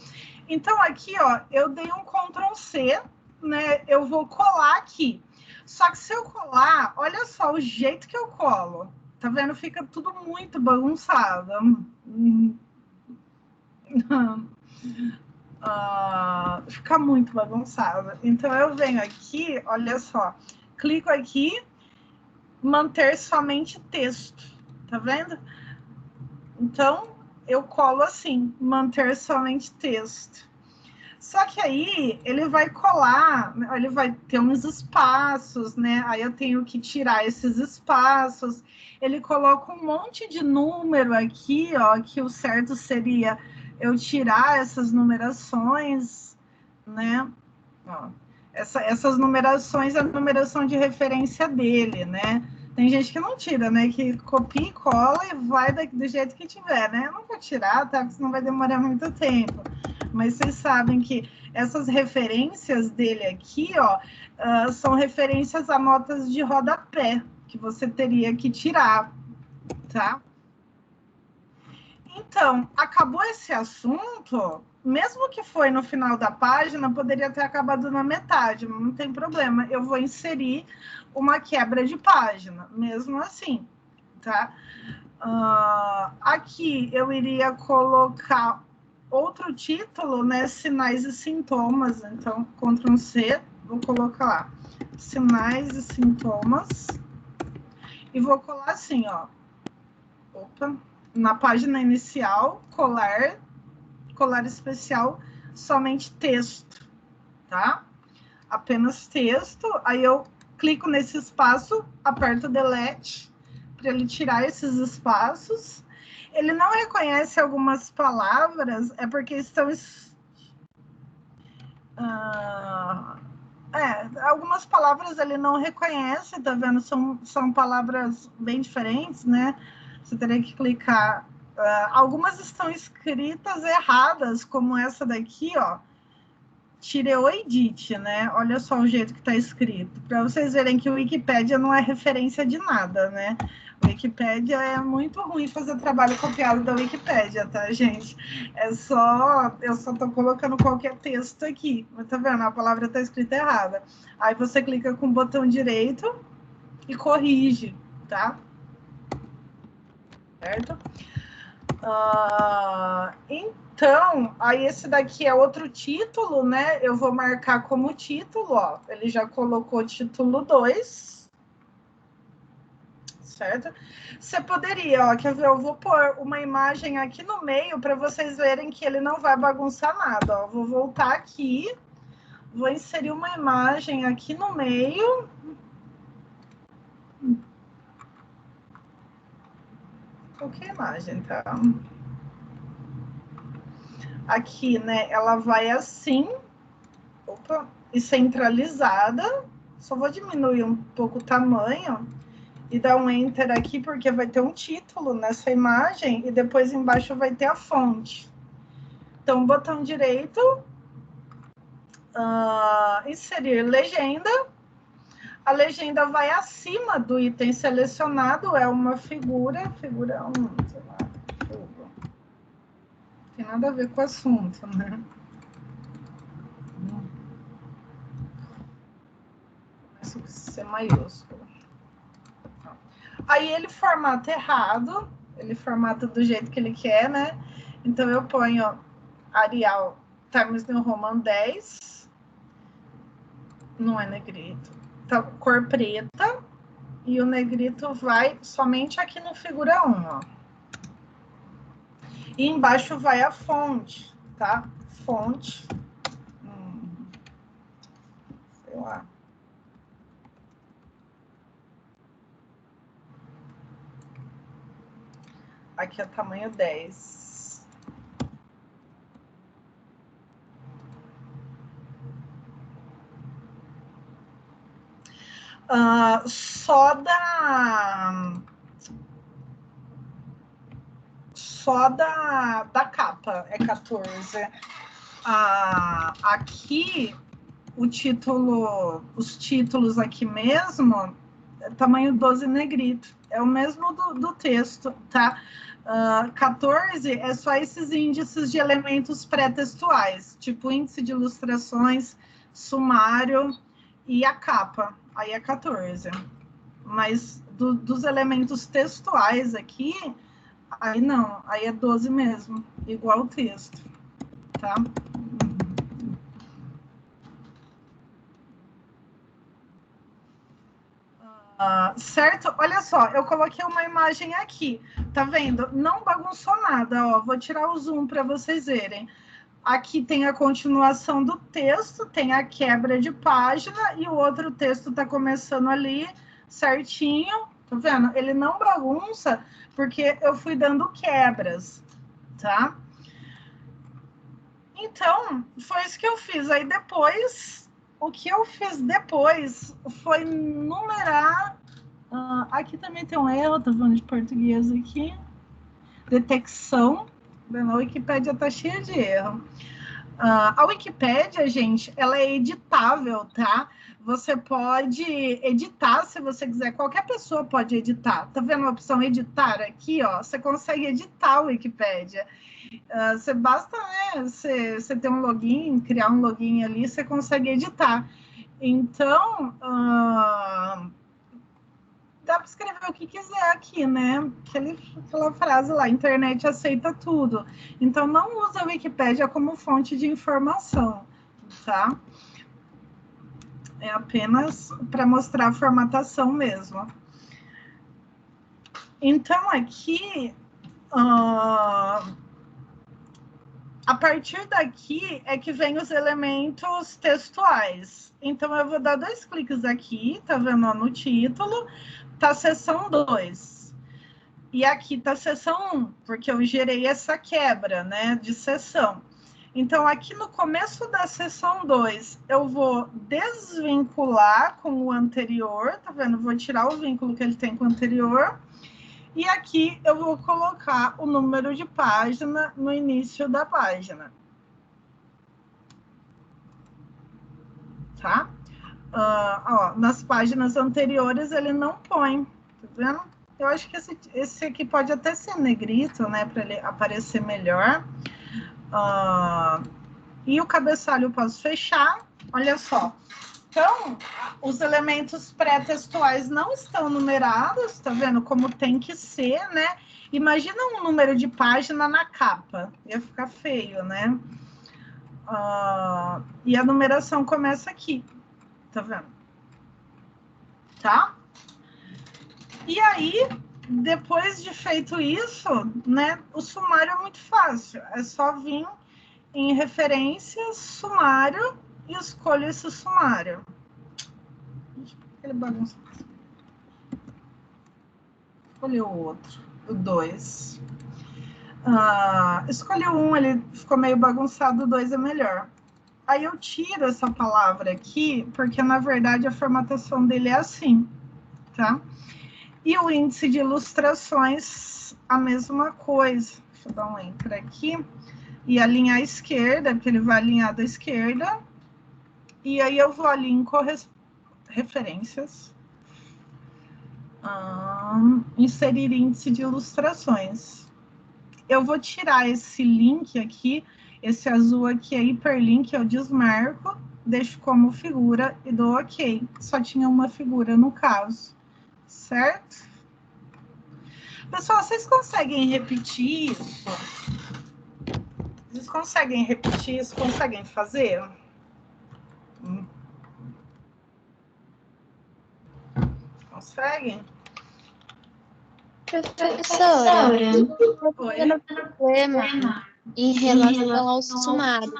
Então, aqui, ó, eu dei um Ctrl C, né, eu vou colar aqui. Só que se eu colar, olha só o jeito que eu colo. Tá vendo? Fica tudo muito bagunçado. Fica muito bagunçado. Então, eu venho aqui, olha só, clico aqui, manter somente texto, tá vendo? Então, eu colo assim, manter somente texto. Só que aí, ele vai colar, ele vai ter uns espaços, né? Aí eu tenho que tirar esses espaços. Ele coloca um monte de número aqui, ó, que o certo seria eu tirar essas numerações, né? Ó, essas numerações é a numeração de referência dele, né? Tem gente que não tira, né? Que copia e cola e vai do jeito que tiver, né? Eu não vou tirar, tá? Porque senão vai demorar muito tempo. Mas vocês sabem que essas referências dele aqui, ó, são referências a notas de rodapé, que você teria que tirar, tá? Então, acabou esse assunto, mesmo que foi no final da página, poderia ter acabado na metade, não tem problema. Eu vou inserir uma quebra de página, mesmo assim, tá? Aqui eu iria colocar outro título, né? Sinais e sintomas. Então, Ctrl C, vou colocar lá. Sinais e sintomas. E vou colar assim, ó. Opa. Na página inicial, colar especial, somente texto, tá? Apenas texto. Aí eu clico nesse espaço, aperto Delete, para ele tirar esses espaços. Ele não reconhece algumas palavras, é porque estão... algumas palavras ele não reconhece, tá vendo? São palavras bem diferentes, né? Você teria que clicar. Algumas estão escritas erradas, como essa daqui, ó. Tireoidite, né? Olha só o jeito que está escrito. Para vocês verem que o Wikipédia não é referência de nada, né? O Wikipédia é muito ruim fazer trabalho copiado da Wikipédia, tá, gente? Eu só estou colocando qualquer texto aqui. Tá vendo? A palavra está escrita errada. Aí você clica com o botão direito e corrige, tá? Certo? Então, aí esse daqui é outro título, né? Eu vou marcar como título, ó. Ele já colocou título 2. Certo? Você poderia, ó, quer ver? Eu vou pôr uma imagem aqui no meio para vocês verem que ele não vai bagunçar nada, ó. Vou voltar aqui, vou inserir uma imagem aqui no meio. Qualquer imagem, tá? Aqui, né? Ela vai assim. Opa, e centralizada. Só vou diminuir um pouco o tamanho e dar um enter aqui, porque vai ter um título nessa imagem e depois embaixo vai ter a fonte. Então, botão direito, inserir legenda. A legenda vai acima do item selecionado, é uma figura 1, sei lá, tem nada a ver com o assunto, né? Isso precisa ser maiúsculo. Aí ele formata errado, ele formata do jeito que ele quer, né? Então eu ponho Arial Times New Roman 10, não é negrito, tá, cor preta, e o negrito vai somente aqui no figura 1, ó. E embaixo vai a fonte, tá? Fonte, sei lá. Aqui é tamanho 10. Só da capa é 14. Aqui, os títulos aqui mesmo, tamanho 12 negrito. É o mesmo do texto, tá? 14 é só esses índices de elementos pré-textuais, tipo índice de ilustrações, sumário e a capa. Aí é 14. Mas dos elementos textuais aqui, aí não, aí é 12 mesmo, igual o texto, tá? Certo? Olha só, eu coloquei uma imagem aqui, tá vendo? Não bagunçou nada, ó. Vou tirar o zoom para vocês verem. Aqui tem a continuação do texto, tem a quebra de página e o outro texto tá começando ali certinho, tá vendo? Ele não bagunça porque eu fui dando quebras, tá? Então, foi isso que eu fiz. Aí depois, o que eu fiz depois foi numerar. Aqui também tem um erro, tá falando de português aqui. Detecção. A Wikipédia tá cheia de erro. A Wikipédia, gente, ela é editável, tá? Você pode editar se você quiser. Qualquer pessoa pode editar. Tá vendo a opção editar aqui, ó? Você consegue editar a Wikipédia. Você basta, né? Você ter um login, criar um login ali, você consegue editar. Então, dá para escrever o que quiser aqui, né? Aquela frase lá, internet aceita tudo. Então, não use a Wikipédia como fonte de informação, tá? É apenas para mostrar a formatação mesmo. Então, aqui, a partir daqui é que vem os elementos textuais. Então, eu vou dar 2 cliques aqui, tá vendo no título? Tá seção 2. E aqui tá seção 1, porque eu gerei essa quebra, né, de seção. Então, aqui no começo da seção 2, eu vou desvincular com o anterior, tá vendo? Vou tirar o vínculo que ele tem com o anterior. E aqui eu vou colocar o número de página no início da página. Tá? Nas páginas anteriores ele não põe, tá vendo? Eu acho que esse aqui pode até ser negrito, né, para ele aparecer melhor. E o cabeçalho eu posso fechar, olha só. Então, os elementos pré-textuais não estão numerados, tá vendo? Como tem que ser, né? Imagina um número de página na capa, ia ficar feio, né? E a numeração começa aqui, tá vendo? Tá? E aí, depois de feito isso, né, o sumário é muito fácil. É só vir em referências, sumário, e escolho esse sumário. Ele bagunça. Escolhi o outro, o 2. Escolhi o 1, ele ficou meio bagunçado, o 2 é melhor. Aí eu tiro essa palavra aqui, porque na verdade a formatação dele é assim, tá? E o índice de ilustrações, a mesma coisa. Deixa eu dar um enter aqui. E alinhar à esquerda, porque ele vai alinhar da esquerda. E aí eu vou ali em referências. Inserir índice de ilustrações. Eu vou tirar esse link aqui, esse azul aqui é hiperlink, eu desmarco, deixo como figura e dou OK. Só tinha uma figura no caso, certo? Pessoal, vocês conseguem repetir isso? Vocês conseguem repetir isso? Conseguem fazer? Conseguem? Professora, eu tô tendo problema em relação ao sumário.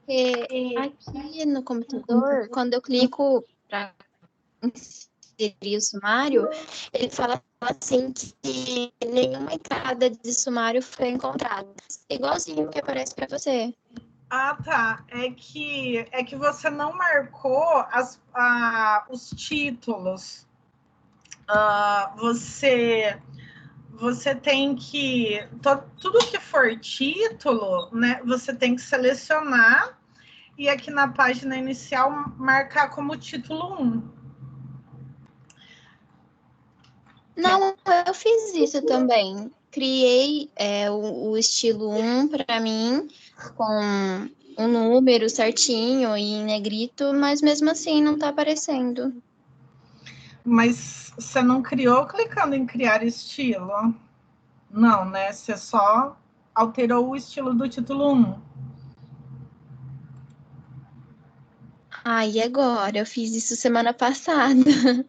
Porque aqui no computador, quando eu clico para seria o sumário, ele fala assim que nenhuma entrada de sumário foi encontrada. Igualzinho que aparece para você. Ah, tá. É que você não marcou os títulos. Você tem que... Tudo que for título, né, você tem que selecionar e aqui na página inicial marcar como título 1. Não, eu fiz isso também. Criei o estilo 1 para mim, com um número certinho e em negrito, mas mesmo assim não tá aparecendo. Mas você não criou clicando em criar estilo? Não, né? Você só alterou o estilo do título 1. E agora? Eu fiz isso semana passada.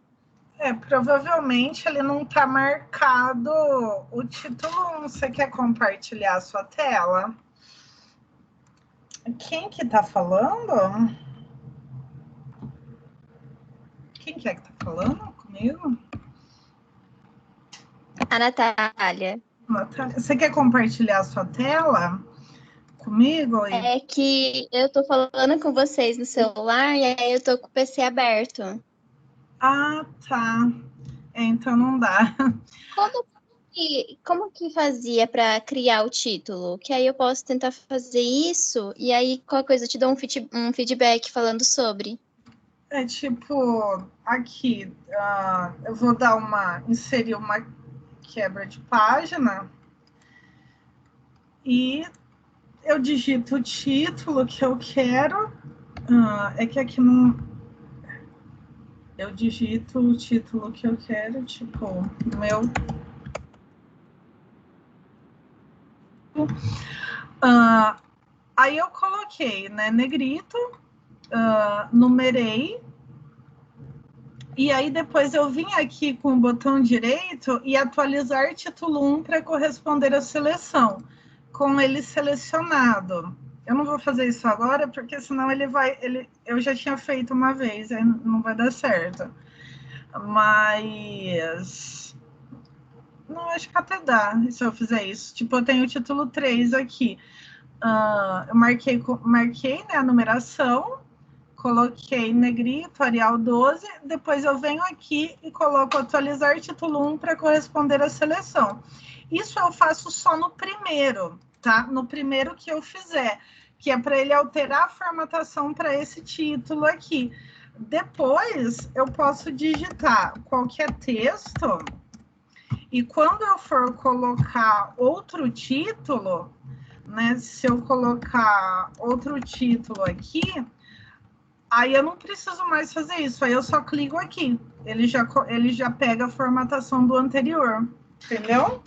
Provavelmente ele não está marcado o título 1. Você quer compartilhar a sua tela? Quem que tá falando? Quem que é que tá falando comigo? A Natália. Natália, você quer compartilhar a sua tela comigo? É que eu tô falando com vocês no celular e aí eu tô com o PC aberto. Ah, tá. Então não dá. Como que fazia para criar o título? Que aí eu posso tentar fazer isso e aí qualquer coisa eu te dou um feedback falando sobre. É tipo, aqui, eu vou inserir uma quebra de página e eu digito o título que eu quero. É que aqui não... Eu digito o título que eu quero, tipo, meu... Aí eu coloquei, né, negrito, numerei, e aí depois eu vim aqui com o botão direito e atualizar título 1 para corresponder à seleção, com ele selecionado. Eu não vou fazer isso agora, porque senão eu já tinha feito uma vez, aí não vai dar certo. Mas... Não, acho que até dá, se eu fizer isso. Tipo, eu tenho o título 3 aqui. Eu marquei, né, a numeração, coloquei negrito, Arial 12, depois eu venho aqui e coloco atualizar título 1 para corresponder à seleção. Isso eu faço só no primeiro, tá? No primeiro que eu fizer, que é para ele alterar a formatação para esse título aqui. Depois eu posso digitar qualquer texto e quando eu for colocar outro título, né, se eu colocar outro título aqui, aí eu não preciso mais fazer isso, aí eu só clico aqui. Ele já pega a formatação do anterior, entendeu?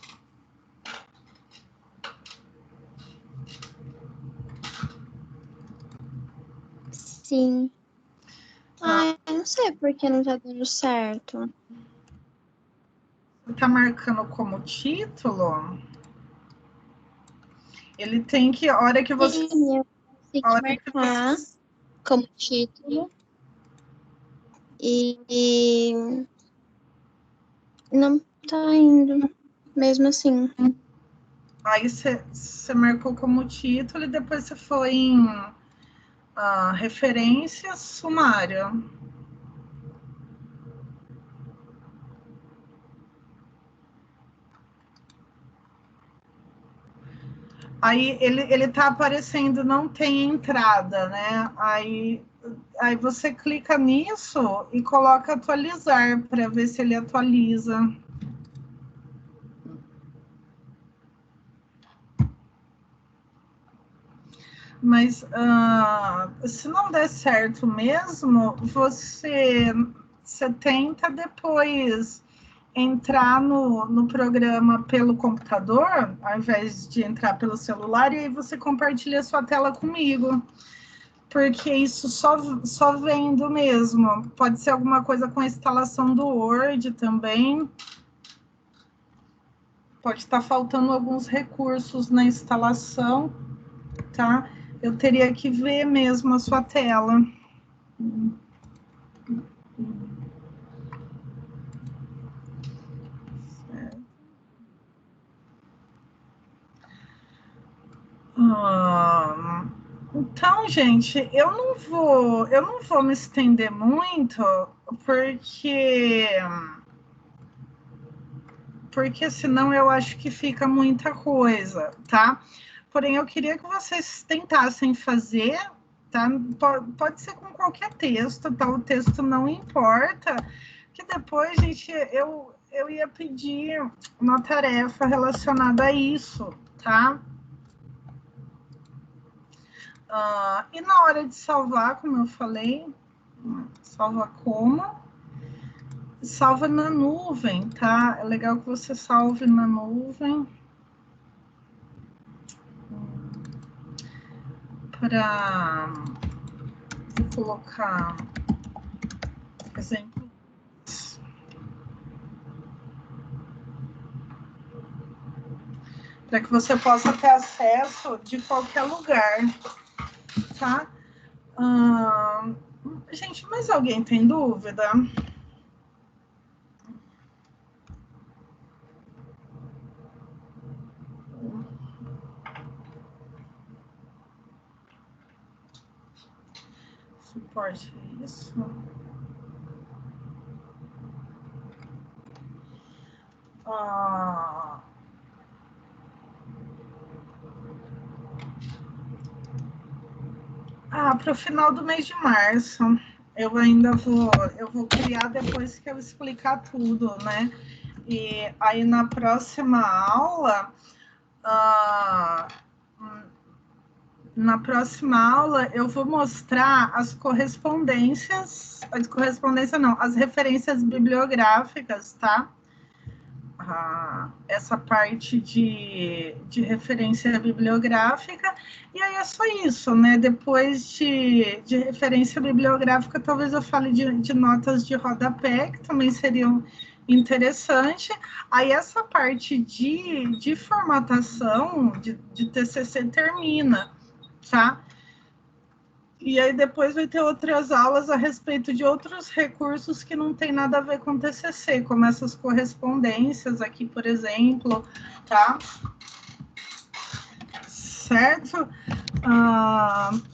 Sim. Eu não sei por que não tá dando certo. Tá marcando como título? Ele tem que, a hora que você... Sim, eu consigo marcar como título. E não tá indo, mesmo assim. Aí você marcou como título e depois você foi em referência sumária. Aí ele tá aparecendo, não tem entrada, né? Aí você clica nisso e coloca atualizar para ver se ele atualiza. Mas se não der certo mesmo, você tenta depois entrar no programa pelo computador, ao invés de entrar pelo celular, e aí você compartilha a sua tela comigo. Porque isso só vendo mesmo. Pode ser alguma coisa com a instalação do Word também. Pode estar faltando alguns recursos na instalação, tá? Eu teria que ver mesmo a sua tela. Então, gente, eu não vou me estender muito, porque senão eu acho que fica muita coisa, tá? Porém, eu queria que vocês tentassem fazer, tá? Pode ser com qualquer texto, tá? O texto não importa, que depois, gente, eu ia pedir uma tarefa relacionada a isso, tá? E na hora de salvar, como eu falei, salva como? Salva na nuvem, tá? É legal que você salve na nuvem. Vou colocar exemplo. Para que você possa ter acesso de qualquer lugar, tá? Gente, mas alguém tem dúvida? Suporte isso. Para o final do mês de março. Eu vou criar depois que eu explicar tudo, né? E aí na próxima aula, eu vou mostrar as as referências bibliográficas, tá? Essa parte de referência bibliográfica, e aí é só isso, né? Depois de referência bibliográfica, talvez eu fale de notas de rodapé, que também seriam interessantes. Aí essa parte de formatação de TCC termina, tá? E aí depois vai ter outras aulas a respeito de outros recursos que não tem nada a ver com TCC, como essas correspondências aqui, por exemplo, tá? Certo?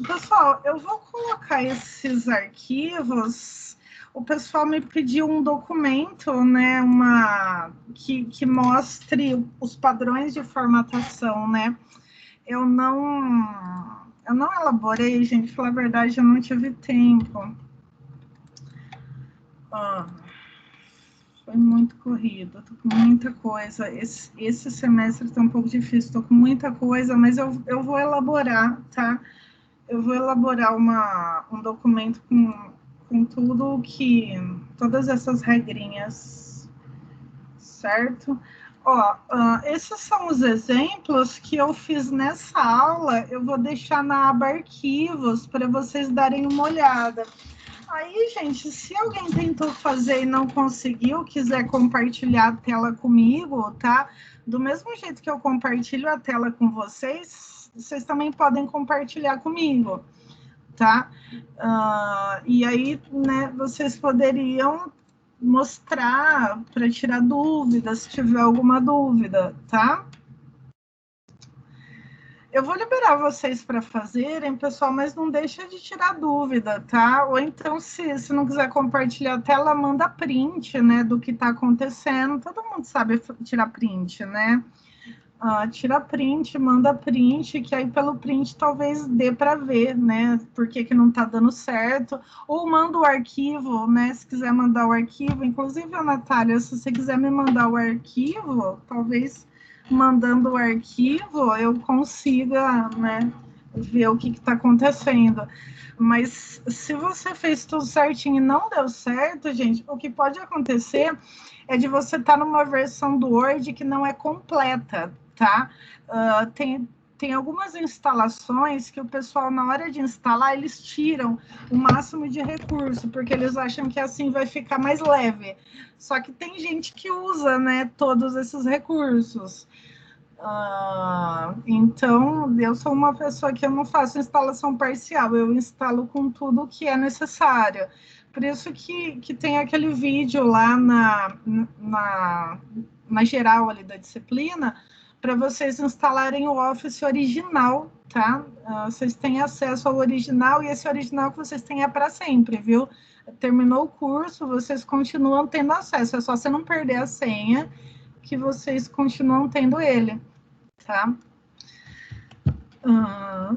Pessoal, eu vou colocar esses arquivos. O pessoal me pediu um documento, né, que mostre os padrões de formatação, né? Eu não elaborei, gente, falar a verdade, eu não tive tempo. Foi muito corrido, tô com muita coisa. Esse semestre tá um pouco difícil, tô com muita coisa, mas eu vou elaborar, tá? Eu vou elaborar um documento com tudo todas essas regrinhas, certo? Esses são os exemplos que eu fiz nessa aula. Eu vou deixar na aba arquivos para vocês darem uma olhada. Aí, gente, se alguém tentou fazer e não conseguiu, quiser compartilhar a tela comigo, tá? Do mesmo jeito que eu compartilho a tela com vocês, vocês também podem compartilhar comigo, tá? E aí, né, vocês poderiam mostrar para tirar dúvidas, se tiver alguma dúvida, tá? Eu vou liberar vocês para fazerem, pessoal, mas não deixa de tirar dúvida, tá? Ou então, se não quiser compartilhar a tela, manda print, né, do que está acontecendo. Todo mundo sabe tirar print, né? Tira print, manda print, que aí pelo print talvez dê para ver, né, por que não está dando certo, ou manda o arquivo, né, se quiser mandar o arquivo, inclusive, a Natália, se você quiser me mandar o arquivo, talvez mandando o arquivo eu consiga, né, ver o que está acontecendo. Mas se você fez tudo certinho e não deu certo, gente, o que pode acontecer é de você estar numa versão do Word que não é completa, tá? Tem algumas instalações que o pessoal, na hora de instalar, eles tiram o máximo de recurso, porque eles acham que assim vai ficar mais leve. Só que tem gente que usa, né, todos esses recursos. Então, eu sou uma pessoa que eu não faço instalação parcial, eu instalo com tudo o que é necessário. Por isso que tem aquele vídeo lá na geral ali da disciplina, para vocês instalarem o Office original, tá? Vocês têm acesso ao original e esse original que vocês têm é para sempre, viu? Terminou o curso, vocês continuam tendo acesso, é só você não perder a senha que vocês continuam tendo ele, tá?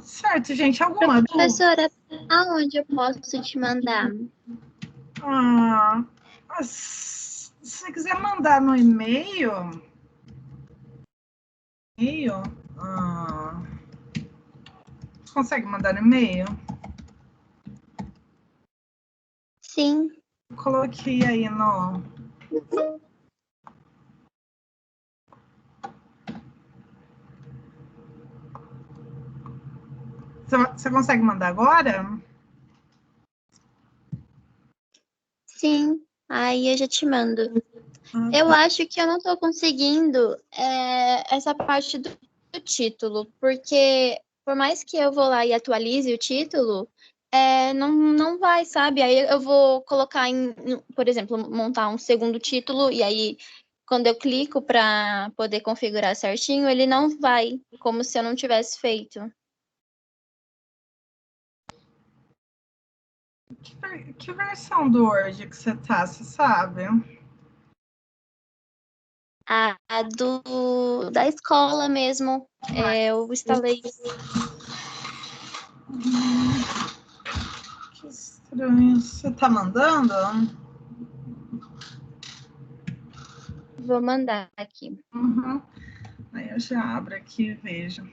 Certo, gente, alguma dúvida? Professora, aonde eu posso te mandar? Se você quiser mandar no e-mail, consegue mandar no e-mail? Sim. Coloquei aí no... Você consegue mandar agora? Sim, aí eu já te mando. Eu acho que eu não estou conseguindo essa parte do título, porque por mais que eu vou lá e atualize o título, não vai, sabe? Aí eu vou colocar por exemplo, montar um segundo título, e aí quando eu clico para poder configurar certinho, ele não vai, como se eu não tivesse feito. Que versão do Word que você tá, você sabe? A da escola mesmo, eu instalei. Que estranho. Você tá mandando? Vou mandar aqui. Uhum. Aí eu já abro aqui e vejo.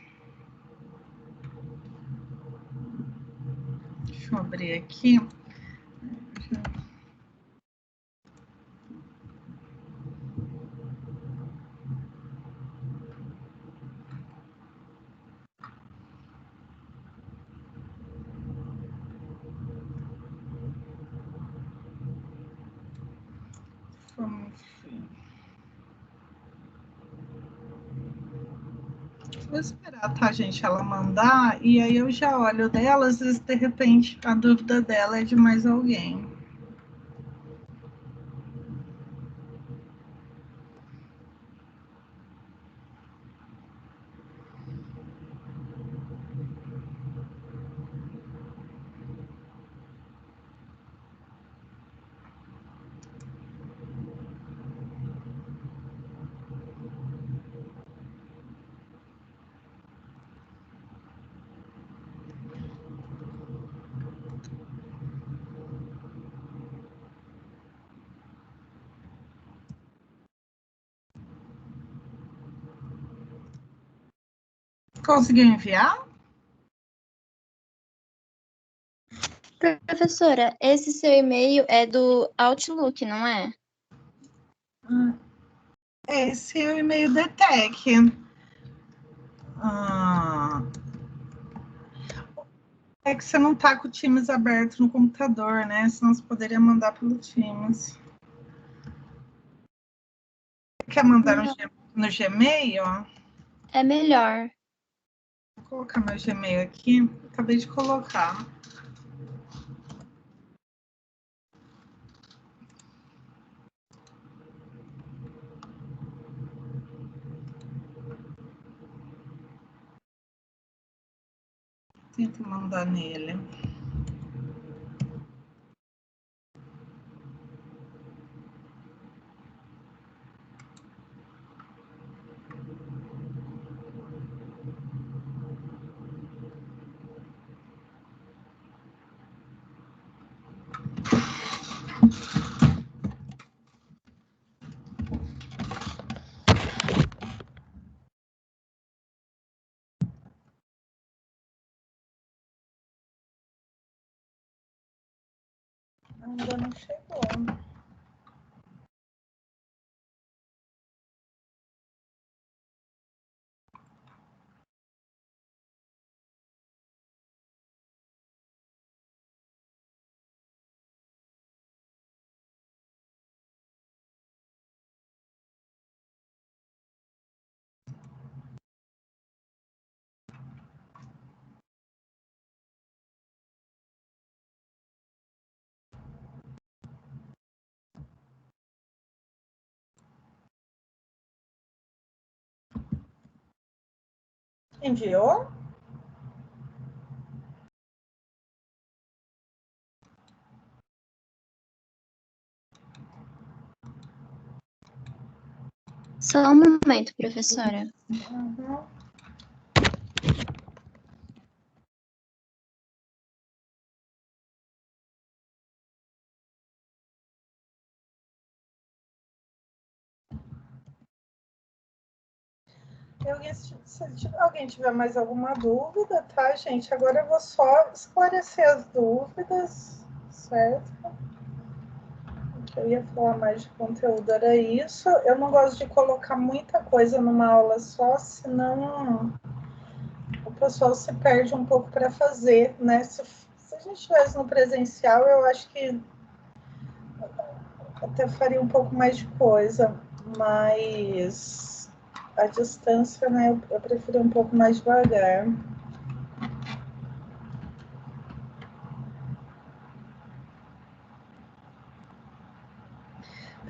Deixa eu abrir aqui. Vou esperar, tá, gente? Ela mandar e aí eu já olho dela. Às vezes, de repente, a dúvida dela é de mais alguém. Conseguiu enviar? Professora, esse seu e-mail é do Outlook, não é? Esse é o e-mail da ETEC. É que você não tá com o Teams aberto no computador, né? Senão você poderia mandar pelo Teams. Quer mandar no Gmail? É melhor. Vou colocar meu Gmail aqui. Acabei de colocar. Tento mandar nele. Ainda não chegou. Enviou? Só um momento, professora. Uhum. Se alguém tiver mais alguma dúvida, tá, gente? Agora eu vou só esclarecer as dúvidas, certo? O que eu ia falar mais de conteúdo era isso. Eu não gosto de colocar muita coisa numa aula só, senão o pessoal se perde um pouco para fazer, né? Se a gente estivesse no presencial, eu acho que até faria um pouco mais de coisa, mas a distância, né, eu prefiro um pouco mais devagar.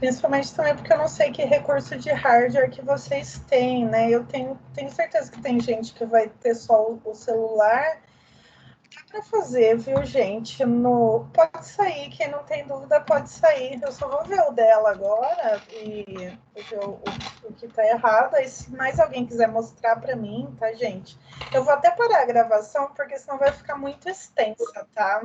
Principalmente também porque eu não sei que recurso de hardware que vocês têm, né? Eu tenho certeza que tem gente que vai ter só o celular. Dá para fazer, viu, gente? Pode sair, quem não tem dúvida pode sair. Eu só vou ver o dela agora e ver o que está errado. Aí, se mais alguém quiser mostrar para mim, tá, gente? Eu vou até parar a gravação, porque senão vai ficar muito extensa, tá?